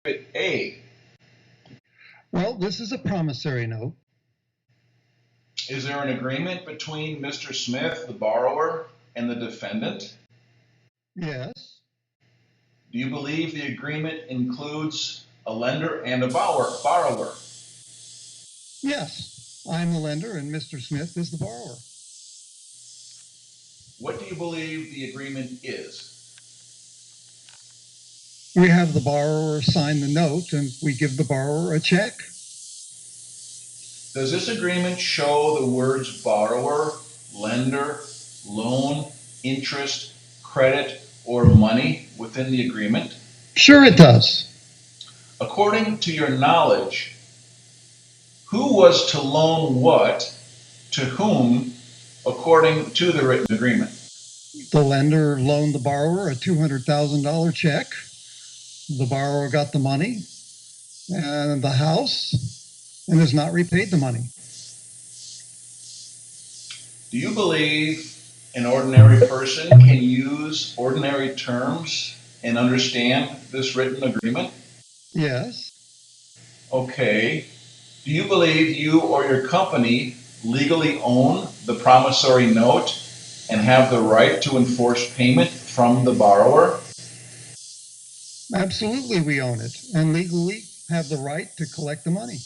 A. Well, this is a promissory note. Is there an agreement between Mr. Smith, the borrower, and the defendant? Yes. Do you believe the agreement includes a lender and a borrower? Yes. I'm the lender and Mr. Smith is the borrower. What do you believe the agreement is? We have the borrower sign the note and we give the borrower a check. Does this agreement show the words borrower, lender, loan, interest, credit, or money within the agreement? Sure it does. According to your knowledge, who was to loan what to whom according to the written agreement? The lender loaned the borrower a $200,000 check. The borrower got the money and the house and has not repaid the money. Do you believe an ordinary person can use ordinary terms and understand this written agreement? Yes. Okay. Do you believe you or your company legally own the promissory note and have the right to enforce payment from the borrower? Absolutely, we own it and legally have the right to collect the money.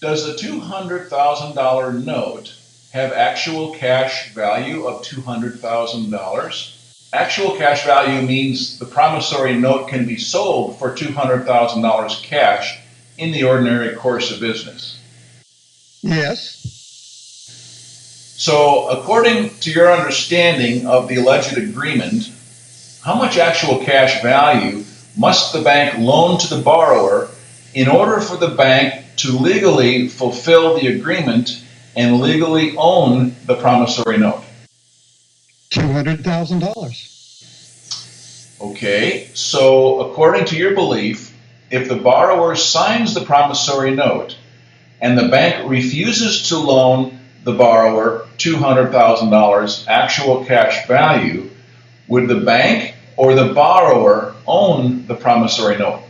Does the $200,000 note have actual cash value of $200,000? Actual cash value means the promissory note can be sold for $200,000 cash in the ordinary course of business. Yes. So, according to your understanding of the alleged agreement, how much actual cash value must the bank loan to the borrower in order for the bank to legally fulfill the agreement and legally own the promissory note? $200,000. Okay, so according to your belief, if the borrower signs the promissory note and the bank refuses to loan the borrower $200,000 actual cash value, would the bank or the borrower own the promissory note?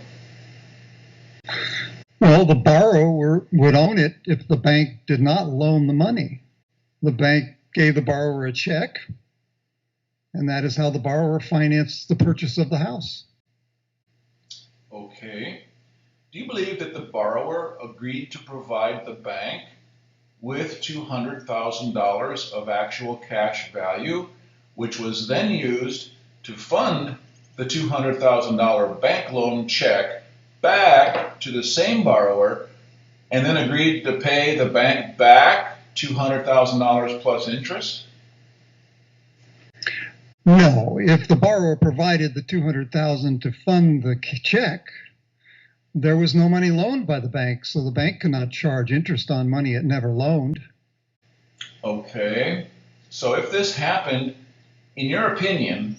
Well, the borrower would own it if the bank did not loan the money. The bank gave the borrower a check, and that is how the borrower financed the purchase of the house. Okay. Do you believe that the borrower agreed to provide the bank with $200,000 of actual cash value, which was then used to fund the $200,000 bank loan check back to the same borrower, and then agreed to pay the bank back $200,000 plus interest? No, if the borrower provided the $200,000 to fund the check, there was no money loaned by the bank, so the bank cannot charge interest on money it never loaned. Okay. So if this happened, in your opinion,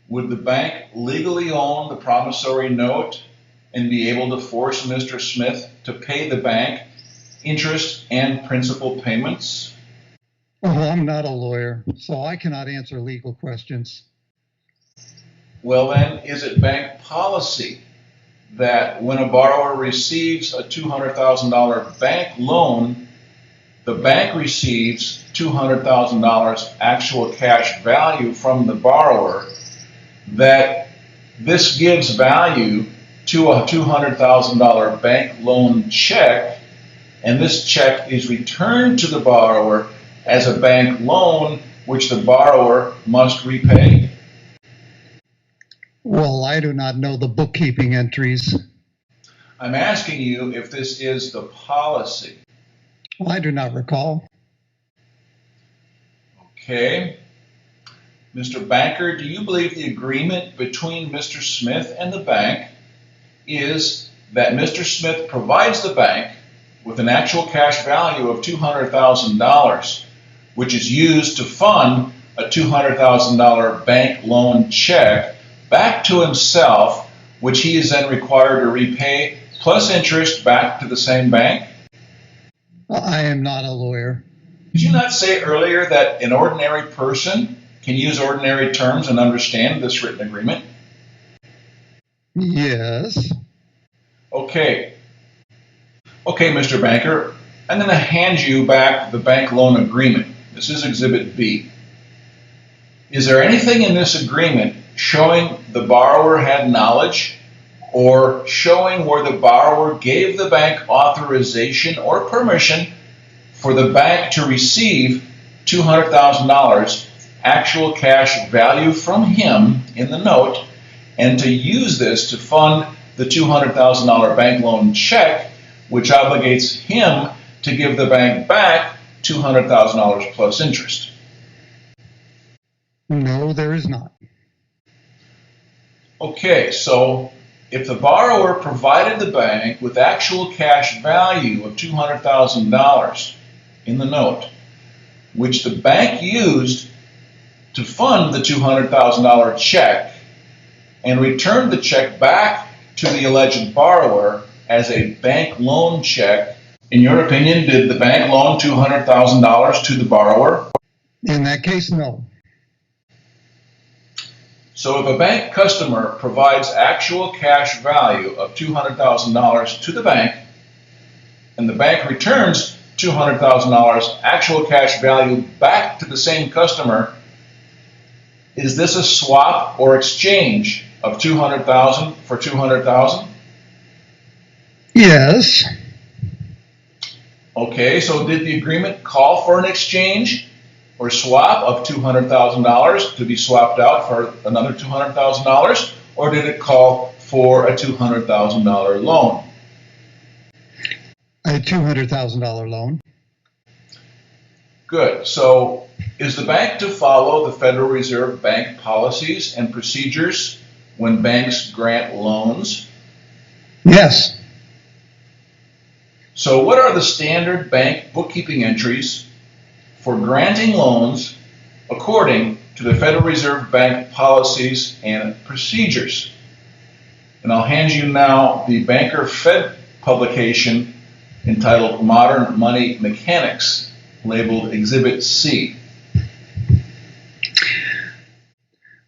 would the bank legally own the promissory note and be able to force Mr. Smith to pay the bank interest and principal payments? Oh, I'm not a lawyer, so I cannot answer legal questions. Well, then, is it bank policy that when a borrower receives a $200,000 bank loan, the bank receives $200,000 actual cash value from the borrower, that this gives value to a $200,000 bank loan check, and this check is returned to the borrower as a bank loan which the borrower must repay? Well, I do not know the bookkeeping entries. I'm asking you if this is the policy. Well, I do not recall. Okay. Mr. Banker, do you believe the agreement between Mr. Smith and the bank is that Mr. Smith provides the bank with an actual cash value of $200,000, which is used to fund a $200,000 bank loan check back to himself, which he is then required to repay plus interest back to the same bank? I am not a lawyer. Did you not say earlier that an ordinary person can use ordinary terms and understand this written agreement? Yes. Okay. Okay, Mr. Banker, I'm going to hand you back the bank loan agreement. This is Exhibit B. Is there anything in this agreement showing the borrower had knowledge or showing where the borrower gave the bank authorization or permission for the bank to receive $200,000 actual cash value from him in the note and to use this to fund the $200,000 bank loan check, which obligates him to give the bank back $200,000 plus interest? No, there is not. Okay, so if the borrower provided the bank with actual cash value of $200,000 in the note, which the bank used to fund the $200,000 check and returned the check back to the alleged borrower as a bank loan check, in your opinion, did the bank loan $200,000 to the borrower? In that case, no. So if a bank customer provides actual cash value of $200,000 to the bank, and the bank returns $200,000 actual cash value back to the same customer, is this a swap or exchange of $200,000 for $200,000? Yes. Okay, so did the agreement call for an exchange or swap of $200,000 to be swapped out for another $200,000, or did it call for a $200,000 loan? A $200,000 loan. Good. So is the bank to follow the Federal Reserve Bank policies and procedures when banks grant loans? Yes. So what are the standard bank bookkeeping entries for granting loans according to the Federal Reserve Bank policies and procedures? And I'll hand you now the Banker Fed publication entitled Modern Money Mechanics, labeled Exhibit C.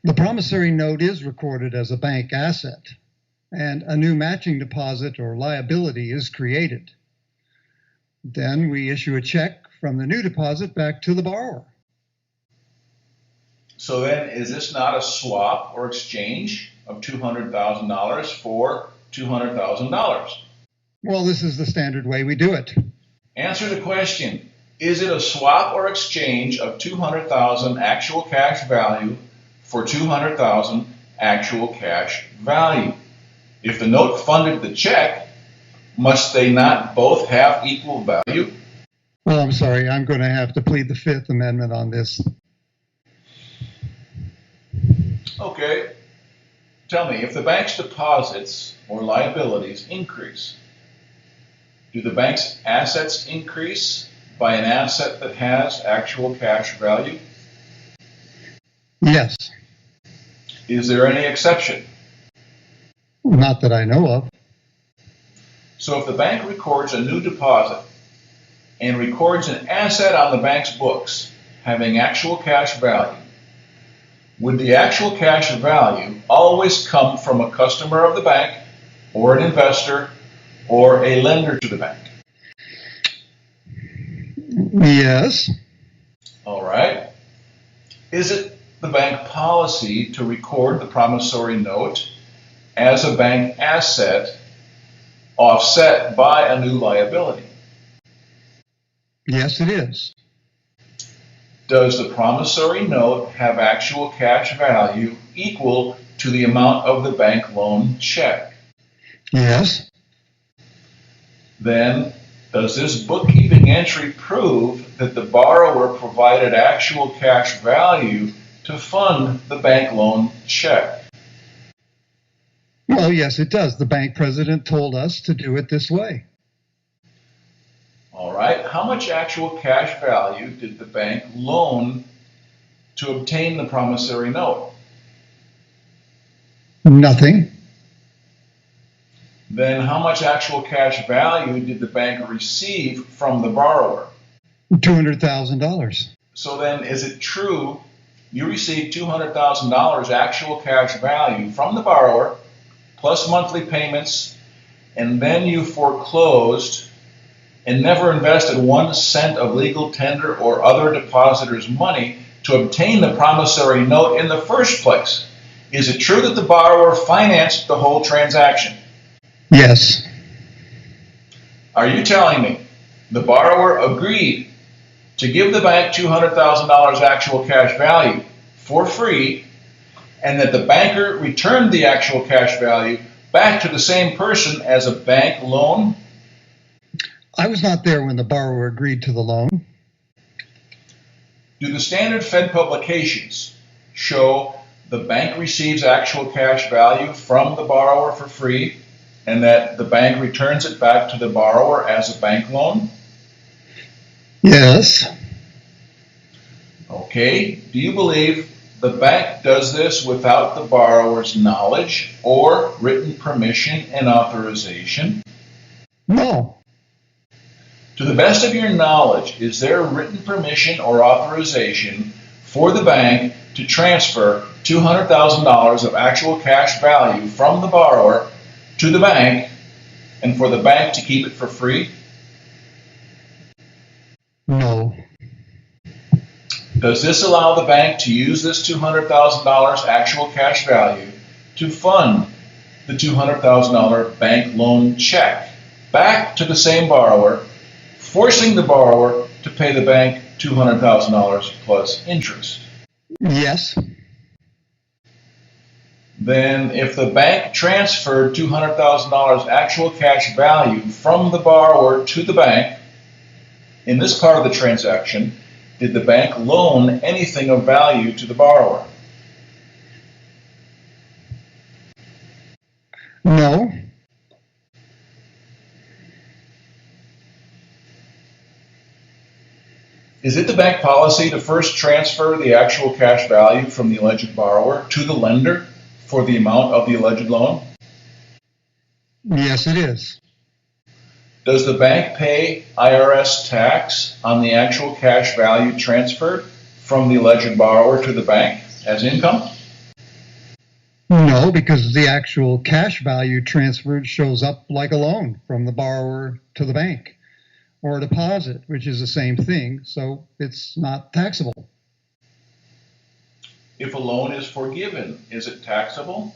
The promissory note is recorded as a bank asset, and a new matching deposit or liability is created. Then we issue a check from the new deposit back to the borrower. So then, is this not a swap or exchange of $200,000 for $200,000? Well, this is the standard way we do it. Answer the question. Is it a swap or exchange of $200,000 actual cash value for $200,000 actual cash value? If the note funded the check, must they not both have equal value? Well, I'm sorry, I'm going to have to plead the Fifth Amendment on this. Okay. Tell me, if the bank's deposits or liabilities increase, do the bank's assets increase by an asset that has actual cash value? Yes. Is there any exception? Not that I know of. So if the bank records a new deposit and records an asset on the bank's books having actual cash value, would the actual cash value always come from a customer of the bank or an investor or a lender to the bank? Yes. All right. Is it the bank policy to record the promissory note as a bank asset offset by a new liability? Yes, it is. Does the promissory note have actual cash value equal to the amount of the bank loan check? Yes. Then, does this bookkeeping entry prove that the borrower provided actual cash value to fund the bank loan check? Well, yes, it does. The bank president told us to do it this way. All right. How much actual cash value did the bank loan to obtain the promissory note? Nothing. Then how much actual cash value did the bank receive from the borrower? $200,000. So then, is it true you received $200,000 actual cash value from the borrower plus monthly payments, and then you foreclosed and never invested 1 cent of legal tender or other depositor's money to obtain the promissory note in the first place. Is it true that the borrower financed the whole transaction? Yes. Are you telling me the borrower agreed to give the bank $200,000 actual cash value for free, and that the banker returned the actual cash value back to the same person as a bank loan? I was not there when the borrower agreed to the loan. Do the standard Fed publications show the bank receives actual cash value from the borrower for free, and that the bank returns it back to the borrower as a bank loan? Yes. Okay. Do you believe the bank does this without the borrower's knowledge or written permission and authorization? No. To the best of your knowledge, is there written permission or authorization for the bank to transfer $200,000 of actual cash value from the borrower to the bank, and for the bank to keep it for free? No. Does this allow the bank to use this $200,000 actual cash value to fund the $200,000 bank loan check back to the same borrower, forcing the borrower to pay the bank $200,000 plus interest? Yes. Then if the bank transferred $200,000 actual cash value from the borrower to the bank, in this part of the transaction, did the bank loan anything of value to the borrower? No. Is it the bank policy to first transfer the actual cash value from the alleged borrower to the lender for the amount of the alleged loan? Yes, it is. Does the bank pay IRS tax on the actual cash value transferred from the alleged borrower to the bank as income? No, because the actual cash value transferred shows up like a loan from the borrower to the bank, or a deposit, which is the same thing, so it's not taxable. If a loan is forgiven, is it taxable?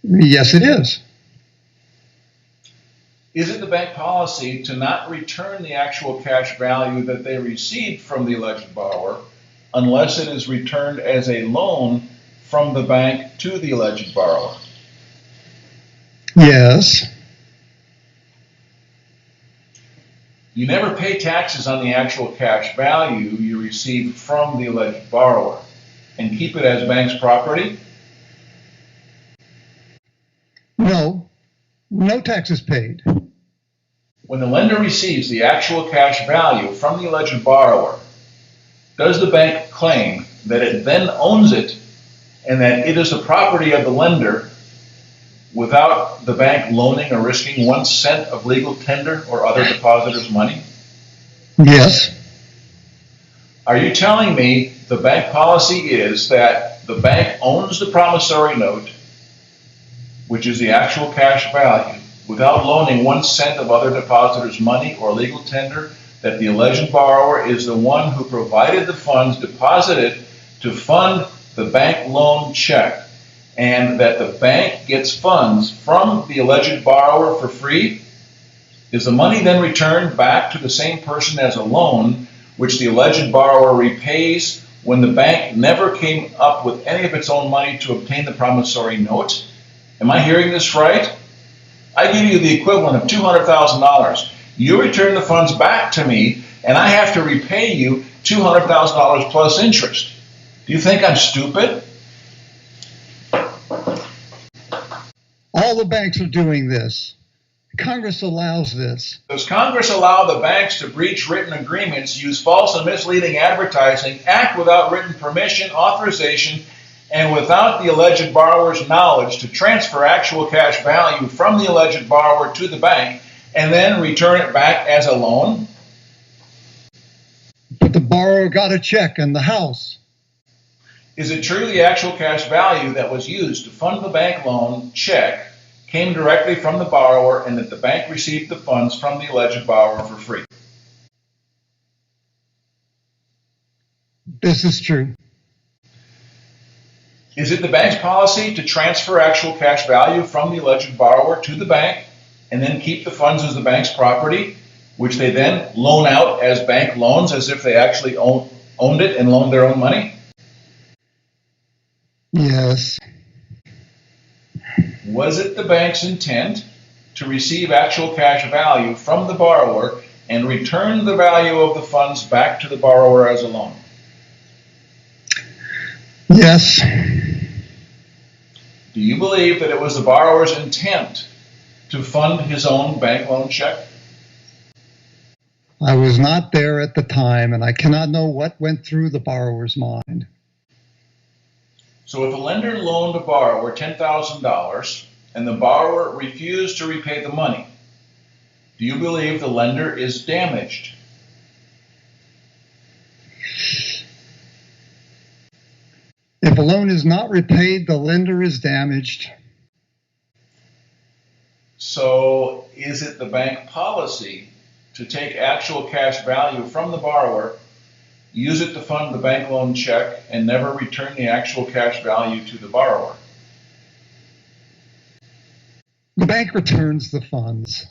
Yes, it is. Is it the bank policy to not return the actual cash value that they received from the alleged borrower unless it is returned as a loan from the bank to the alleged borrower? Yes. You never pay taxes on the actual cash value you receive from the alleged borrower and keep it as bank's property? No. No taxes paid. When the lender receives the actual cash value from the alleged borrower, does the bank claim that it then owns it and that it is the property of the lender without the bank loaning or risking 1 cent of legal tender or other depositor's money? Yes. Are you telling me the bank policy is that the bank owns the promissory note, which is the actual cash value, without loaning 1 cent of other depositors' money or legal tender, that the alleged borrower is the one who provided the funds deposited to fund the bank loan check, and that the bank gets funds from the alleged borrower for free? Is the money then returned back to the same person as a loan, which the alleged borrower repays when the bank never came up with any of its own money to obtain the promissory note? Am I hearing this right? I give you the equivalent of $200,000. You return the funds back to me, and I have to repay you $200,000 plus interest. Do you think I'm stupid? All the banks are doing this. Congress allows this. Does Congress allow the banks to breach written agreements, use false and misleading advertising, act without written permission, authorization, and without the alleged borrower's knowledge to transfer actual cash value from the alleged borrower to the bank and then return it back as a loan? But the borrower got a check and the house. Is it true the actual cash value that was used to fund the bank loan check came directly from the borrower and that the bank received the funds from the alleged borrower for free? This is true. Is it the bank's policy to transfer actual cash value from the alleged borrower to the bank and then keep the funds as the bank's property, which they then loan out as bank loans as if they actually owned it and loaned their own money? Yes. Was it the bank's intent to receive actual cash value from the borrower and return the value of the funds back to the borrower as a loan? Yes. Do you believe that it was the borrower's intent to fund his own bank loan check? I was not there at the time, and I cannot know what went through the borrower's mind. So if a lender loaned a borrower $10,000 and the borrower refused to repay the money, do you believe the lender is damaged? If a loan is not repaid, the lender is damaged. So is it the bank policy to take actual cash value from the borrower, use it to fund the bank loan check, and never return the actual cash value to the borrower? The bank returns the funds.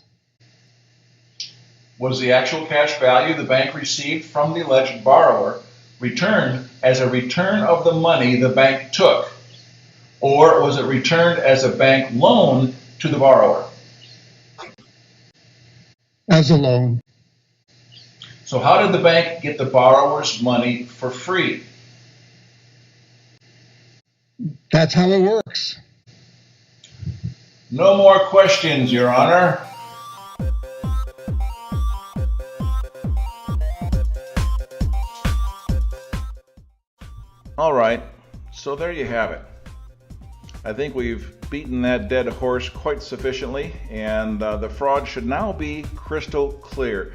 Was the actual cash value the bank received from the alleged borrower returned as a return of the money the bank took, or was it returned as a bank loan to the borrower? As a loan. So how did the bank get the borrower's money for free? That's how it works. No more questions, Your Honor. All right, so there you have it. I think we've beaten that dead horse quite sufficiently, and the fraud should now be crystal clear.